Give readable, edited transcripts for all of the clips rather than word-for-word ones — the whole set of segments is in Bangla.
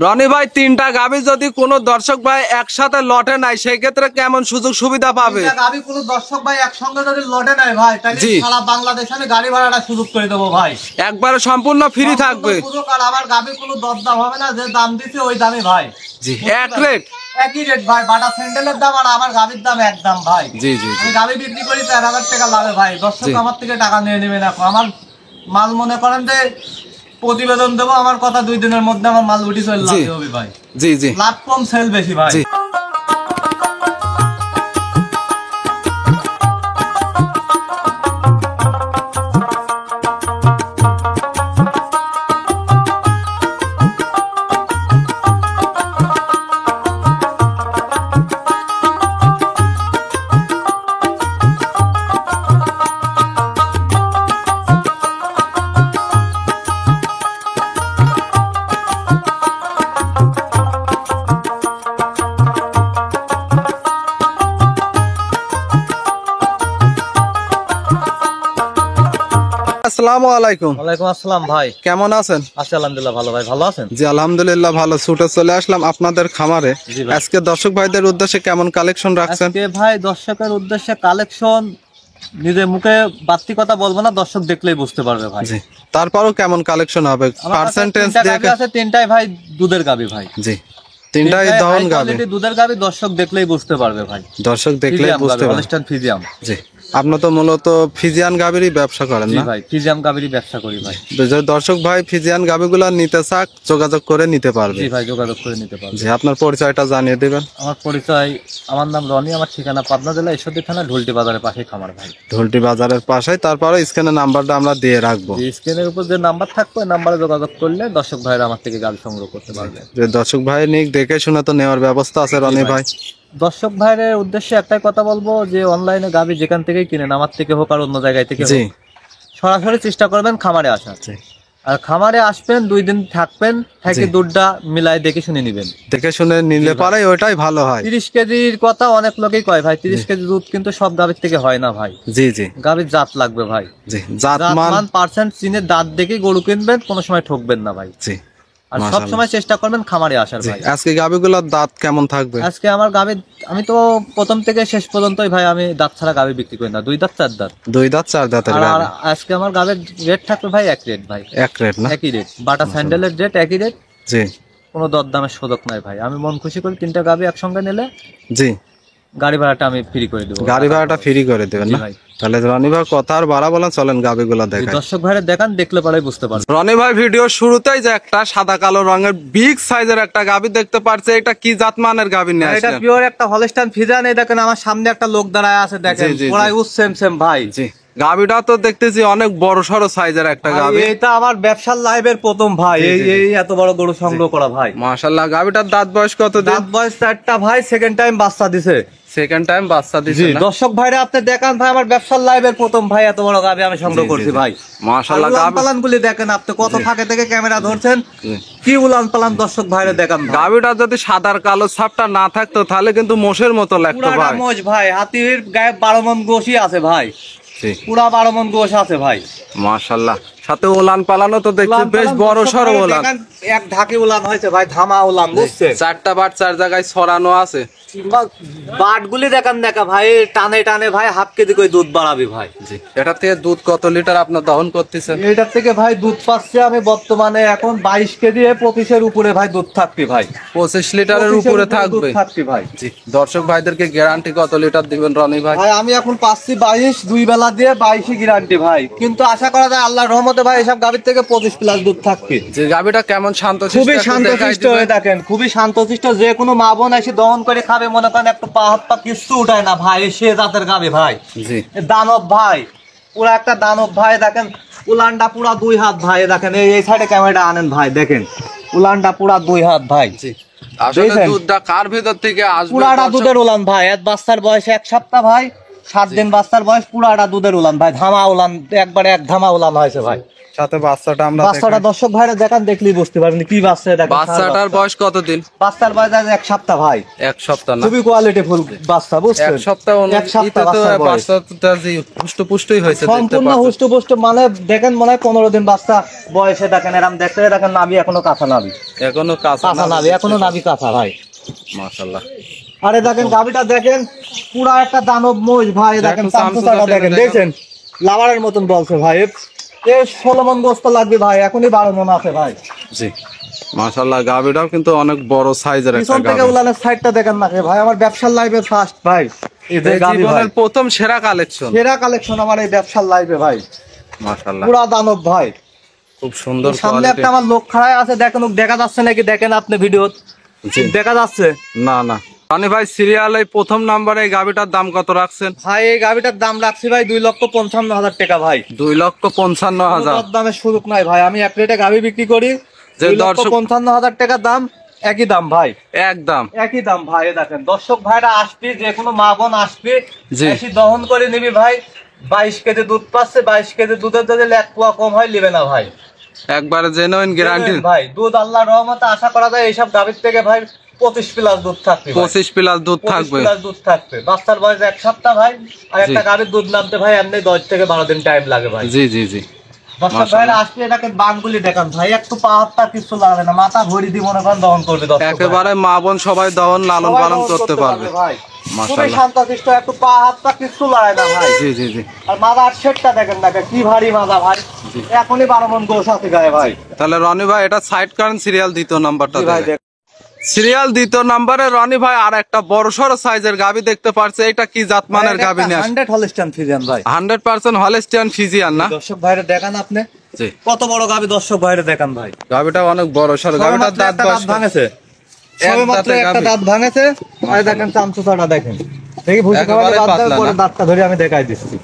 রনি ভাই, তিনটা গাভী যদি কোনো দর্শক ভাই একসাথে লটে নাই, সেই ক্ষেত্রে কেমন সুযোগ সুবিধা পাবে? গাভী কোনো দর্শক ভাই একসঙ্গে যদি লটে নাই ভাই, তাহলে সারা বাংলাদেশে আমি গাড়ি ভাড়াটা সুযোগ করে দেবো ভাই। একবারে সম্পূর্ণ ফ্রি থাকবে। আর আমার গাভী কোনো দরদাম হবে না, যে দাম দিচ্ছে ওই দামে ভাই। জি, এক রেট, একই রেট ভাই। বাটা স্যান্ডেলের দাম আর আমার গাভীর দাম এক দাম ভাই। জি জি, আমি গাভী বিক্রি করি 4000 টাকা লাভে ভাই। দর্শক আমার থেকে টাকা নিয়ে নেবে না। আমার মাল মনে করেন যে প্রতিবেদন দেবো, আমার কথা 2 দিনের মধ্যে আমার মাল উঠি চলে যাবে ভাই। জি জি, লাভ কম সেল বেশি ভাই। আসসালামু আলাইকুম। ওয়ালাইকুম আসসালাম ভাই, কেমন আছেন? আছি আলহামদুলিল্লাহ ভালো ভাই। ভালো আছেন? জি আলহামদুলিল্লাহ ভালো। ছুটে চলে আসলাম আপনাদের খামারে। আজকে দর্শক ভাইদের উদ্দেশ্যে কেমন কালেকশন রাখছেন? আজকে ভাই দর্শকের উদ্দেশ্যে কালেকশন নিজের মুখে বাড়তি কথা বলবো না, দর্শক দেখলেই বুঝতে পারবে ভাই। জি, তারপরও কেমন কালেকশন হবে? পার্সেন্টেজ দেখে আছে তিনটাই ভাই দুধের গাভী ভাই। জি, তিনটাই দহন গাভী, দুধের গাভী, দর্শক দেখলেই বুঝতে পারবে ভাই। দর্শক দেখলেই বুঝতে পারবে। Holstein Friesian. জি, আপনি তো মূলত ফিজিয়ান গাভীরই ব্যবসা করেন না? জি ভাই, ফ্রিজিয়ান গাভীরই ব্যবসা করি ভাই। দর্শক ভাই ফিজিয়ান গাভীগুলো নিতে চাক, যোগাযোগ করে নিতে পারবে। জি ভাই, যোগাযোগ করে নিতে পারবে। জি, আপনার পরিচয়টা জানিয়ে দিবেন। আমার পরিচয়, আমার নাম রনি, আমার ঠিকানা পাবনা জেলা ঈশ্বরদী থানা ঢুলটি বাজারের পাশে খামার ভাই। ঢুলটি বাজারের পাশে। তারপরে স্ক্রিনে নাম্বারটা আমরা দিয়ে রাখবো। স্ক্রিনের উপর যে নাম্বার থাকবে ওই নাম্বারে যোগাযোগ করলে দর্শক ভাইরা আমার থেকে গাভী সংগ্রহ করতে পারবে। যে দর্শক ভাই নিক দেখে শুনে তো নেওয়ার ব্যবস্থা আছে রনি ভাই। দর্শক ভাইয়ের উদ্দেশ্যে একটাই কথা বলবো, যে অনলাইনে গাভী যেখান থেকেই কিনেন, আমার থেকে হোক আর অন্য জায়গায় থেকে হোক, সরাসরি চেষ্টা করবেন খামারে আসার। আর খামারে আসবেন, 2 দিন থাকবেন, থেকে দুধটা মিলাই দেখে শুনে নিবেন। দেখে শুনে নিলে পারে ওইটাই ভালো হয়। 30 কেজির কথা অনেক লোকেই কয় ভাই, 30 কেজি দুধ কিন্তু সব গাভীর থেকে হয় না ভাই। জি জি, গাভীর জাত লাগবে ভাই। জি, জাত মান পার্সেন্ট চিনে দাঁত দেখে গরু কিনবেন, কোনো সময় ঠকবেন না ভাই। জি, আর সব সময় চেষ্টা করবেন খামারে আসার ভাই। আজকে গাভীগুলোর দাঁত কেমন থাকবে? আজকে আমার গাভী, আমি তো প্রথম থেকে শেষ পর্যন্তই ভাই আমি দাঁত ছাড়া গাভী বিক্রি করি না। 2 দাঁত 4 দাঁত, 2 দাঁত 4 দাঁতের গাভী। আর আজকে আমার গাভীর রেট থাকবে ভাই এক রেট ভাই। এক রেট না? একই রেট। বাটা স্যান্ডেলের রেট একই রেট। জি, কোনো দরদামের সুযোগ নাই ভাই। আমি মন খুশি করে 3টা গাভী একসঙ্গে নিলে জি গাড়ি ভাড়াটা আমি ফ্রি করে দেবো। গাড়ি ভাড়াটা ফ্রি করে দেবেন না? তাহলে রনি ভাই কথা আর বাড়া বলেন, চলেন গাভীগুলো দেখেন। দর্শক ভাইরা দেখান, দেখলে পরে বুঝতে পারবেন। রনি ভাই ভিডিও শুরুতেই যে একটা সাদা কালো রঙের বিগ সাইজের একটা গাভী দেখতে পারছে, এটা কি জাতমানের গাভী নিয়ে আসছেন? এটা পিওর একটা হলস্টাইন ফ্রিজিয়ান। এই দেখেন আমার সামনে একটা লোক দাঁড়ায় আছে, দেখেন পুরাই সেম সেম ভাই। জি, গাভীটা তো দেখতেছি অনেক বড় সড়ো সাইজের একটা গাভী। এটা আমার ব্যবসার লাইভের প্রথম ভাই, এই এত বড় গরু সংগ্রহ করা ভাই। মাশাআল্লাহ। গাভীটার দাঁত বয়স কত? দাঁত বয়স 4টা ভাই। সেকেন্ড টাইম বাচ্চা দিছে। সেকেন্ড টাইম বাচ্চা দিছে। দর্শক ভাইরা আপনি দেখান ভাই, আমার ব্যবসার লাইভের প্রথম ভাই এত বড় গাভী আমি সংগ্রহ করছি ভাই। মাশাআল্লাহ। উলান পালান গুলি দেখেন আপনি, কত ফাঁকে থেকে ক্যামেরা ধরছেন, কি উলান পালান দর্শক ভাইরা দেখান। গাভীটা যদি সাদার কালো ছাপটা না থাকতো তাহলে কিন্তু মোষের মতো লাগতো ভাই। পুরা মোষ ভাই, হাতির গায়ে 12 মণ গোশই আছে ভাই। পুরা 12 মণ গোশ আছে ভাই। মাশাআল্লাহ। সাথে উলান পালানো তো দেখছি বেশ বড় সরো উলান। এক ঢাকি উলান হয়েছে ভাই, ধামা উলান, বুঝছেন? 4টা বাট 4 জায়গায় ছড়ানো আছে। বাটগুলি দেখান দেখা ভাই, টানে টানে ভাই হাফ কেজি করে দুধ বাড়াবি ভাই। জি, এটা থেকে দুধ কত লিটার আপনার দহন করতেছেন? এটা থেকে ভাই দুধ পাচ্ছি আমি বর্তমানে এখন 22 কেজি, 25-এর উপরে ভাই দুধ থাকবে ভাই। 25 লিটারের উপরে থাকবে ভাই। জি, দর্শক ভাইদেরকে গ্যারান্টি কত লিটার দিবেন রনি ভাই? ভাই আমি এখন পাচ্ছি 22, 2 বেলা দিয়ে 22ই গ্যারান্টি ভাই। কিন্তু আশা করা যায় আল্লাহর রহমতে ভাই এসব গাভীর থেকে 25 প্লাস দুধ থাকবে। যে গাভীটা কেমন শান্তশিষ্ট? খুবই শান্তশিষ্ট হয়ে দেখেন, খুবই শান্তশিষ্ট। যে কোনো মা বোন এসে দহন করে খাবে, মনে করেন একটু পা হাত পা কিছু উঠায় না ভাই। সে জাতের গাভী ভাই। জি, দানব ভাই, পুরা একটা দানব ভাই। দেখেন উলানটা পুরা 2 হাত ভাই। দেখেন এই সাইডে ক্যামেরাটা আনেন ভাই, দেখেন উলানটা পুরা 2 হাত ভাই। জি, আসলে দুধটা কার ভিতর থেকে আসবে? পুরাটা দুধের উলান ভাই। এক বাচ্চার বয়স 1 সপ্তাহ ভাই, 7 দিন বাচ্চার বয়স, পুরাটা দুধের উলান ভাই। ধামা উলান, একবারে এক ধামা উলান হয়েছে ভাই। সাথে বাচ্চাটা আমরা বাচ্চাটা দর্শক ভাইরা দেখান, দেখলেই বুঝতে পারবেন কি বাচ্চা। দেখেন বাচ্চাটার বয়স কতদিন? বাচ্চার বয়স আজ 1 সপ্তাহ ভাই। 1 সপ্তাহ না? খুবই কোয়ালিটি ফুল বাচ্চা, বুঝছেন? 1 সপ্তাহ। 1 সপ্তাহ বাচ্চাটা যে হুষ্টপুষ্টই হয়েছে, সম্পূর্ণ হুষ্টপুষ্ট, মানে দেখেন মনে হয় 15 দিন বাচ্চা বয়সে। দেখেন এরকম দেখতে, দেখেন নাভি এখনো কাঁচা, নাভি এখনো কাঁচা নাভি, এখনো নাভি কাঁচা ভাই। মাশাআল্লাহ। আরে দেখেন গাভিটা দেখেন, পুরা একটা দানব মহিষ ভাই। দেখেন চামচুটাটা দেখেন, দেখেন লাভারের মতন বলছে ভাই। এ 16 মণ গোস্ত লাগবে ভাই, এখনই 12 মণ আছে ভাই। জি মাশাআল্লাহ। গাভিটাও কিন্তু অনেক বড় সাইজের একটা পিছন থেকে উলানের সাইডটা দেখেন না ভাই, আমার ব্যবসার লাইভে ফার্স্ট ভাই। এই যে গাভি ভাই, প্রথম সেরা কালেকশন আমার এই ব্যবসার লাইভে ভাই। মাশাআল্লাহ, পুরা দানব ভাই, খুব সুন্দর। সামনে একটা আমার লোক খাড়ায় আছে, দেখেন দেখা যাচ্ছে নাকি? দেখেন আপনি ভিডিও দেখা যাচ্ছে না? না রনি ভাই, সিরিয়ালে প্রথম নম্বরে এই গাভিটার দাম কত রাখছেন ভাই? এই গাভিটার দাম রাখছি ভাই 2,55,000 টাকা ভাই। 2,55,000 দামের সুযোগ নাই ভাই। আমি এক রেটে গাভি বিক্রি করি, 2,55,000 টাকা দাম। একই দাম ভাই, একই দাম ভাই। দেখেন দর্শক ভাইরা আসবি, যে কোনো মা বোন আসবি, বেশি দহন করে নিবি ভাই। 22 কেজি দুধ পাচ্ছে, 22 কেজি দুধের যদি 1 পোয়া কম হয় নিবে না ভাই। একবারে জেনুইন গ্যারান্টি ভাই। দুধ আল্লাহর রহমতে আশা করা যায় এইসব গাভির থেকে ভাই 25 প্লাস দুধ থাকবে। 25 প্লাস দুধ থাকবে। বাচ্চার বয়স 1 সপ্তাহ ভাই। আর একটা গাভির দুধ নামতে ভাই এমনি 10 থেকে 12 দিন টাইম লাগে ভাই। জি জি জি। দর্শক ভাইরা আসলে এটাকে বানগুলি দেখান ভাই, একটু পা হাতটা কিছু লাগবে না, মাথা ভরি দিয়ে মনে করেন দহন করবে। একেবারে মা বোন সবাই দহন লালন পালন করতে পারবে ভাই। খুবই শান্তশিষ্ট, একটু পা হাতটা কিছু লাগে না ভাই। জি জি জি। আর মাদার শেডটা দেখেন না কি ভারী মাজা ভাই। এখনই 12 মণ গোশ আছে গায়ে ভাই। তাহলে রনি ভাই এটা সাইড করেন, সিরিয়াল দ্বিতীয় নাম্বারটা ভাই। সিরিয়াল দ্বিতীয় নম্বরে রনি ভাই আর একটা বড়সড় সাইজের গাভি দেখতে পারছে। এটা কি জাতমানের গাভি? 100 হলস্টিয়ান ফ্রিজিয়ান ভাই। 100% হলস্টিয়ান ফ্রিজিয়ান না? দর্শক ভাইরা দেখান আপনি কত বড় গাভি, দর্শক ভাইরা দেখান ভাই। গাভিটা অনেক বড়সড়। গাভিটার দাঁত ভাঙেছে, সবেমাত্র একটা দাঁত ভাঙেছে। আর দেখেন চামচুটাটা দেখেন, দেখি ভুসি খাওয়ালে পরে দাঁতটা ধরে আমি দেখাই দিচ্ছি।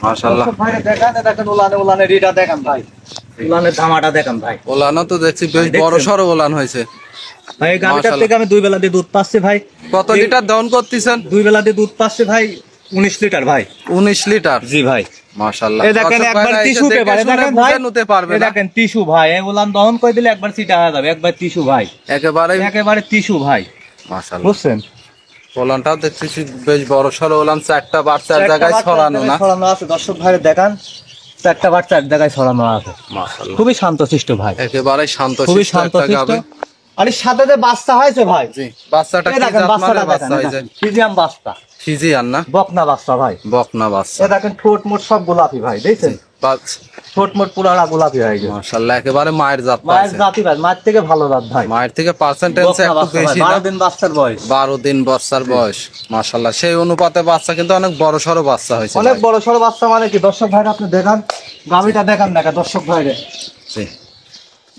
মাশাআল্লাহ ভাইরা দেখান, দেখেন উলানে রিটা দেখেন ভাই, উলানের ধামাটা দেখেন ভাই। ওলানো তো দেখছি বেশ বড়সড় ওলান হয়েছে ভাই। গাভিটার থেকে আমি 2 বেলা দিয়ে দুধ পাচ্ছি ভাই। কত লিটার দহন করতেছেন? 2 বেলা দিয়ে দুধ পাচ্ছি ভাই 19 লিটার ভাই। 19 লিটার? জি ভাই। মাশাআল্লাহ। এই দেখেন একবার টিস্যু পেপার, দেখেন ভাই নিতে পারবে। এই দেখেন টিস্যু ভাই, এই উলান দহন করে দিলে একবার সিটা হয়ে যাবে। একবার টিস্যু ভাই, একেবারে টিস্যু ভাই। মাশাআল্লাহ, বুঝছেন? ওলানটাও দেখতেছি বেশ বড়সড় ওলান। 4টা বাচ্চার জায়গায় ছড়ানো না? ছড়ানো আছে। দর্শক ভাই দেখান, 4টা বাচ্চা এক জায়গায় ছড়ানো আছে। মাশাআল্লাহ, খুবই শান্তশিষ্ট ভাই, একেবারে শান্তশিষ্ট, খুবই শান্তশিষ্ট। আর এর সাথে যে বাচ্চা হয়েছে ভাই, জি বাচ্চাটা কি জাতমানের বাচ্চা হয়েছে? ফ্রিজিয়ান বাচ্চা, ফ্রিজিয়ান না? বকনা বাচ্চা ভাই, বকনা বাচ্চা। এই দেখেন ঠোঁট মোট সব গোলাপি ভাই, দেখছেন? ঠোঁট মোট পুরাটা গোলাপি হয়ে গেছে। মাশাআল্লাহ, একেবারে মায়ের জাত। মায়ের জাতি ভাই, মায়ের থেকে ভালো জাত ভাই। মায়ের থেকে পার্সেন্টেজ একটু বেশি না? 12 দিন বাচ্চার বয়স। 12 দিন বাচ্চার বয়স। মাশাআল্লাহ, সেই অনুপাতে বাচ্চা কিন্তু অনেক বড়সড় বাচ্চা হয়েছে। অনেক বড়সড় বাচ্চা মানে কি? দর্শক ভাইরা আপনি দেখান, গাভিটা দেখান দেখা দর্শক ভাইরে। জি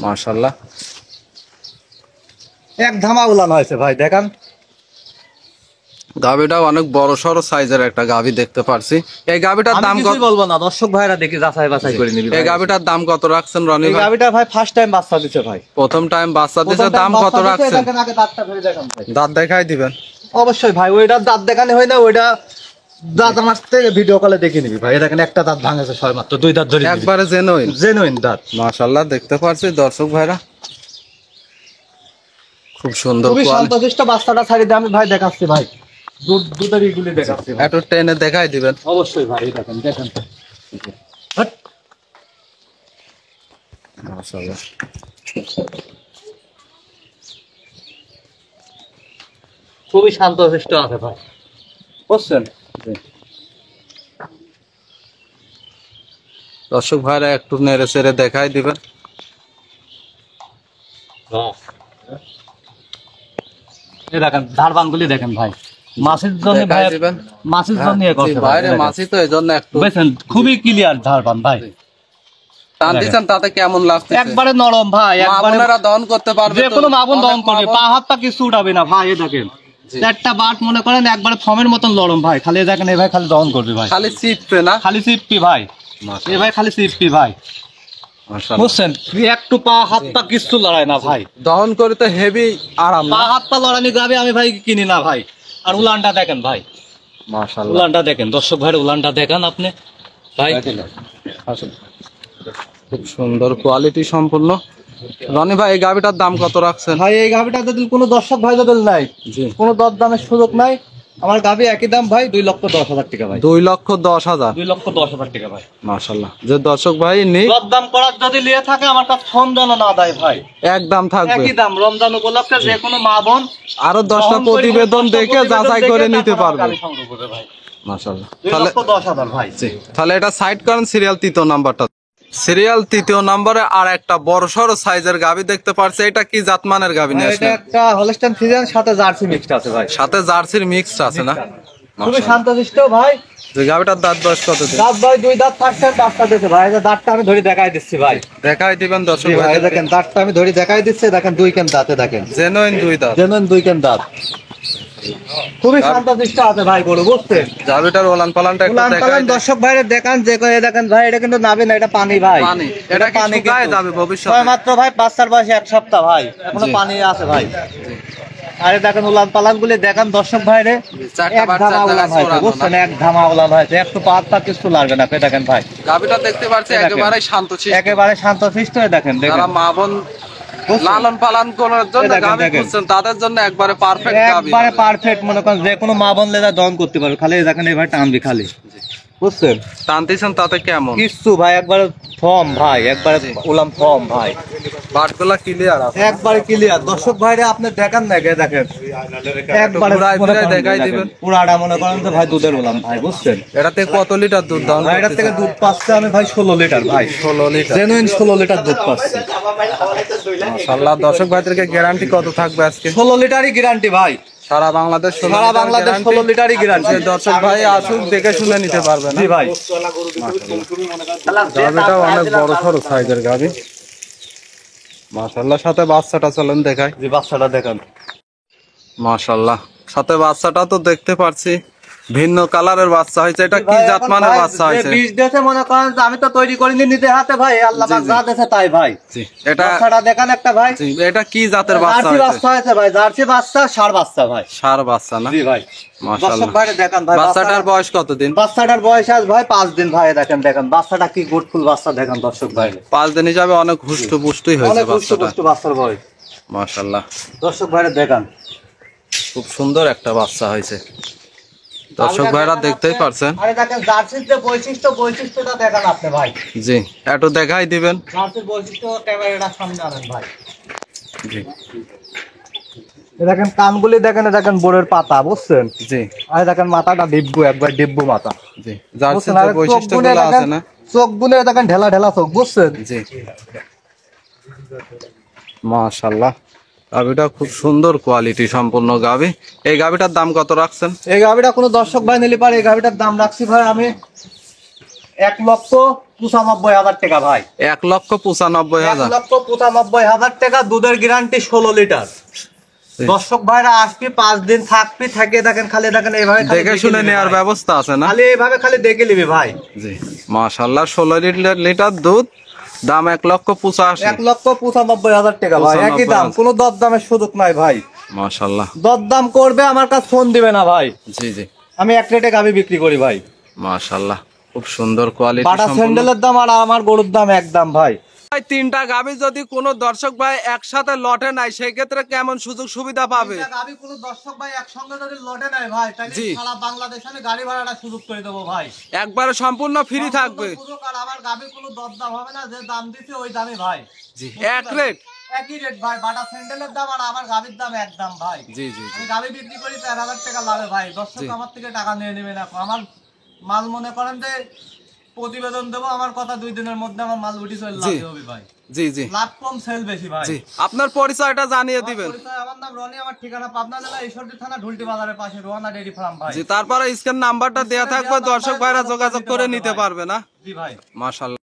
মাশাআল্লাহ, এক ধামা উলান হয়েছে ভাই, দেখান। গাভিটাও অনেক বড়সড় সাইজের একটা গাভি দেখতে পারছি। এই গাভিটার দাম কত বলবো না, দর্শক ভাইরা দেখি যাচাই বাছাই করে নিবি। এই গাভিটার দাম কত রাখছেন রনি ভাই? এই গাভিটা ভাই ফার্স্ট টাইম বাচ্চা দিছে ভাই। প্রথম টাইম বাচ্চা দিছে, দাম কত রাখছেন? দেখেন আগে দাঁতটা ধরে দেখান ভাই। দাঁত দেখাই দিবেন? অবশ্যই ভাই, ওইটা দাঁত দেখানো হয় না, ওইটা দাঁত আমার থেকে ভিডিও কলে দেখে নিবি ভাই। দেখেন একটা দাঁত ভাঙেছে সবেমাত্র, 2 দাঁত ধরে একবারে জেনুইন দাঁত। মাশাআল্লাহ, দেখতে পারছি দর্শক ভাইরা, খুব সুন্দর। খুবই শান্তশিষ্ট বাচ্চাটা ছাড়ি দিয়ে আমি ভাই দেখাচ্ছি ভাই, দুধের ইগুলি দেখাচ্ছি। একটু টেনে দেখাই দিবেন? অবশ্যই ভাই, দেখেন দেখেন। মাশাআল্লাহ, খুবই শান্তশিষ্ট আছে ভাই, বুঝছেন? দর্শক ভাইরা একটু নেড়ে চেড়ে দেখাই দিবেন? দেখেন ধারবানগুলি দেখেন ভাই, মাছের জন্য ভাই, মাছের জন্য মাছি তো এজন্য একটু বুঝছেন, খুবই ক্লিয়ার ধারবান ভাই। টান দিছেন তাতে কেমন লাগছে? একবারে নরম ভাই, একবারে দহন করতে পারবে, যে কোনো মা বোন দহন করবে, পা হাতটা কিছু উঠাবে না ভাই। এই দেখেন একটা বাট মনে করেন একবারে ফর্মের মতন নরম ভাই। খালি দেখেন এই ভাই খালি দহন করবে ভাই, খালি চিপবে না? খালি চিপপি ভাই, এই ভাই খালি চিপপি ভাই, বুঝছেন? একটু পা হাত পা কিছু লড়াই না ভাই, দহন করে তো হেভি আরাম। পা হাত পা লড়ানি গাবে আমি ভাই কিনি না ভাই। আর উলানটা দেখেন ভাই, মাশাআল্লাহ, উলানটা দেখেন দর্শক ভাই, উলানটা দেখান আপনি ভাই। খুব সুন্দর কোয়ালিটি সম্পূর্ণ। রনি ভাই এই গাভিটার দাম কত রাখছেন? ভাই এই গাভিটা যদি কোনো দর্শক ভাই যদি নাই, জি, কোনো দরদামের সুযোগ নাই, আমার গাভি একই দাম ভাই 2,10,000 টাকা ভাই। 2,10,000। 2,10,000 টাকা ভাই। মাশাআল্লাহ। যে দর্শক ভাই নি দরদাম করার যদি লিয়ে থাকে আমার কাছে ফোন দেন না দেয় ভাই, একদম থাকবে, একই দাম। রমজান উপলক্ষে যে কোনো মা বোন আরো 10টা প্রতিবেদন দেখে যাচাই করে নিতে পারবে। মাশাআল্লাহ। তাহলে 2,10,000 ভাই। জি, তাহলে এটা সাইড করেন, সিরিয়াল 3 নাম্বারটা। সিরিয়াল 3 নম্বরে আর একটা বড় সড় সাইজের গাভি দেখতে পারছে। এটা কি জাতমানের গাভি নিয়ে এটা আসলেন? একটা হলস্টাইন ফ্রিজিয়ান সাথে জার্সি মিক্সড আছে ভাই। সাথে জার্সির মিক্স আছে না? খুবই শান্তশিষ্ট ভাই। যে গাভিটার দাঁত বয়স কত দিন? দাঁত ভাই 2 দাঁত ফার্স্ট টাইম দাঁতটা দিতে ভাই। এই যে দাঁতটা আমি ধরে দেখাই দিচ্ছি ভাই। দেখাই দিবেন দর্শক জি ভাই, ভাই। দেখেন দাঁতটা আমি ধরে দেখাই দিচ্ছি, দেখেন 2 কেন দাঁতে, দেখেন জেনুইন 2 দাঁত। জেনুইন 2 কেন দাঁত। খুবই শান্তশিষ্ট আছে ভাই গরু, বুঝছেন? গাভিটার ওলান পালানটা একটু উলান দেখাই পালান দর্শক ভাইরে দেখান, যে করে দেখেন ভাই, এটা কিন্তু নাবি না, এটা পানি ভাই। পানি। এটা কি পানি শুকায় কিন্তু। যাবে ভবিষ্যতে? ছয় মাত্র ভাই, বাচ্চার বয়স 1 সপ্তাহ ভাই, এখনো জি। পানি আছে ভাই। আরে দেখেন উলান পালান গুলি দেখেন দর্শক ভাইরে, চারটা এক বাচ্চা ধামা উলান হয়েছে, ছড়ানো বুঝছেন? না? এক ধামা উলান হয়েছে, একটু পাত কিছু লাগবে না। দেখেন ভাই গাভিটা দেখতে পারছে দেখেন। একেবারে শান্তশিষ্ট। একেবারে শান্তশিষ্ট, দেখেন যারা দেখেন মা বোন বুঝছেন? লালন পালন করার জন্য দেখেন, গাভি দেখেন। খুঁজছেন, তাদের জন্য একবারে পারফেক্ট গাভি। একবারে পারফেক্ট, মনে করেন যে কোনো মা বোন লেদা দহন করতে পারবে। খালি দেখেন এবার টানবি খালি, বুঝছেন? টানতেছেন তাতে কেমন? কিচ্ছু ভাই, একবারে ফর্ম ভাই, একবারে উলাম ফর্ম ভাই, বাটগুলা ক্লিয়ার আছে। একবারে ক্লিয়ার। দর্শক ভাইরে আপনি দেখান না, দেখেন একবারে ঘুরায় মনে ফিরায় করেন দেখাই দেখেন, দিবেন। পুরাটা মনে করেন যে ভাই দুধের উলাম ভাই, বুঝছেন? এটাতে কত লিটার দুধ দাম? ভাই এটার থেকে দুধ পাচ্ছে আমি ভাই 16 লিটার ভাই, 16 লিটার। জেনুইন 16 লিটার দুধ পাচ্ছি। মাশাআল্লাহ। দর্শক ভাইদেরকে গ্যারান্টি কত থাকবে আজকে? 16 লিটারই গ্যারান্টি ভাই, সারা বাংলাদেশ 16 সারা বাংলাদেশ 16 লিটারই গ্যারান্টি। দর্শক ভাই আসুক, দেখে শুনে নিতে পারবে না? জি ভাই। গাভিটাও অনেক বড় সড়ো সাইজের গাভি। মাশাআল্লাহ। সাথে বাচ্চাটা চলেন দেখাই। জি বাচ্চাটা দেখেন। মাশাআল্লাহ। সাথে বাচ্চাটা তো দেখতে পারছি ভিন্ন কালারের বাচ্চা হয়েছে। এটা কি জাতমানের বাচ্চা হয়েছে? বীজ দেশে মনে করেন যে আমি তো তৈরি করিনি নিজে হাতে ভাই, আল্লাহ পাক যা দেশে তাই ভাই। জি, এটা বাচ্চাটা দেখেন একটা ভাই, জি, এটা কি জাতের বাচ্চা জার্সি হয়েছে? বাচ্চা হয়েছে ভাই, জার্সি বাচ্চা, ষাঁড় বাচ্চা ভাই। ষাঁড় বাচ্চা না? জি ভাই। মাশাআল্লাহ। দর্শক ভাইরে দেখান ভাই, বাচ্চাটার বয়স কতদিন? বাচ্চাটার বয়স আজ ভাই 5 দিন ভাই। দেখেন দেখেন বাচ্চাটা কি গুডফুল বাচ্চা, দেখেন দর্শক ভাই, 5 দিন হিসাবে অনেক হুষ্ট পুষ্টই হয়েছে অনেক পুষ্ট বাচ্চাটা। পুষ্ট বাচ্চার বয়স। মাশাআল্লাহ। দর্শক ভাইরে দেখান, খুব সুন্দর একটা বাচ্চা হয়েছে। দর্শক ভাইরা দেখতেই পারছেন। আরে দেখেন জার্সির যে বৈশিষ্ট্যটা দেখেন আপনি ভাই। জি, একটু দেখাই দিবেন। জার্সির বৈশিষ্ট্য ক্যামেরাটা সামনে আনেন ভাই। জি এই দেখেন কানগুলি দেখেন, দেখেন বোরের পাতা, বুঝছেন? জি আরে দেখেন মাথাটা ডিব্বু, একবার ডিব্বু মাথা, জি। জার্সির বুঝছেন? যে আরে বৈশিষ্ট্যগুলো আছে না? চোখ গুনে দেখেন ঢেলা ঢেলা চোখ, বুঝছেন? জি। মাশাআল্লাহ। গাভিটা খুব সুন্দর কোয়ালিটি সম্পূর্ণ গাভি। এই গাভিটার দাম কত রাখছেন? এই গাভিটা কোনো দর্শক ভাই নিলে পারে, এই গাভিটার দাম রাখছি ভাই আমি 1,95,000 টাকা ভাই। 1,95,000। 1,95,000 টাকা, দুধের গ্যারান্টি 16 লিটার। দর্শক ভাইরা আসবি 5 দিন থাকবি, থাকে দেখেন খালি দেখেন এইভাবে খালি দেখে শুনে নেওয়ার ব্যবস্থা আছে না? খালি এইভাবে খালি দেখে নিবি ভাই। জি মাশাআল্লাহ। 16 লিটার দুধ, দাম 1,85,000। 1,95,000 টাকা ভাই, একই দাম, কোনো দরদামের সুযোগ নাই ভাই। মাশাআল্লাহ। দরদাম করবে আমার কাছে ফোন দিবে না ভাই, জি জি। আমি 1 রেটে গাভি বিক্রি করি ভাই। মাশাআল্লাহ। খুব সুন্দর কোয়ালিটি বাটা সম্পূর্ণ। স্যান্ডেলের দাম আর আমার গরুর দাম এক দাম ভাই। ভাই 3টা গাভি যদি কোনো দর্শক ভাই একসাথে লটে নাই, সেই ক্ষেত্রে কেমন সুযোগ সুবিধা পাবে? গাভি কোনো দর্শক ভাই একসঙ্গে যদি লটে নাই ভাই, তাহলে জি। সারা বাংলাদেশে আমি গাড়ি ভাড়াটা সুযোগ করে দেবো ভাই। একবারে সম্পূর্ণ ফ্রি থাকবে। সুযোগ, আর আমার গাভি কোনো দরদাম হবে না, যে দাম দিছে ওই দামই ভাই। জি, এক রেট। একই রেট ভাই, বাটা স্যান্ডেলের দাম আর আমার গাভির দাম এক দাম ভাই। জি জি জি। আমি গাভি বিক্রি করি 4,000 টাকা লাভে ভাই, দর্শক আমার থেকে টাকা নিয়ে নেবে না। আমার মাল মনে করেন যে প্রতিবেদন দেবো, আমার কথা 2 দিনের মধ্যে আমার মাল উঠি চলে লাভ হবে ভাই। জি জি। লাভ কম সেল বেশি ভাই। জি, আপনার পরিচয়টা জানিয়ে দিবেন। আমার নাম রনি, আমার ঠিকানা পাবনা জেলা ঈশ্বরদী থানা ঢুলটি বাজারের পাশে রোহানা ডেইরি ফার্ম ভাই। জি, তারপরে স্ক্রিন নাম্বারটা দেয়া থাকবে, দর্শক ভাইরা যোগাযোগ করে নিতে পারবে না? জি ভাই। মাশাআল্লাহ।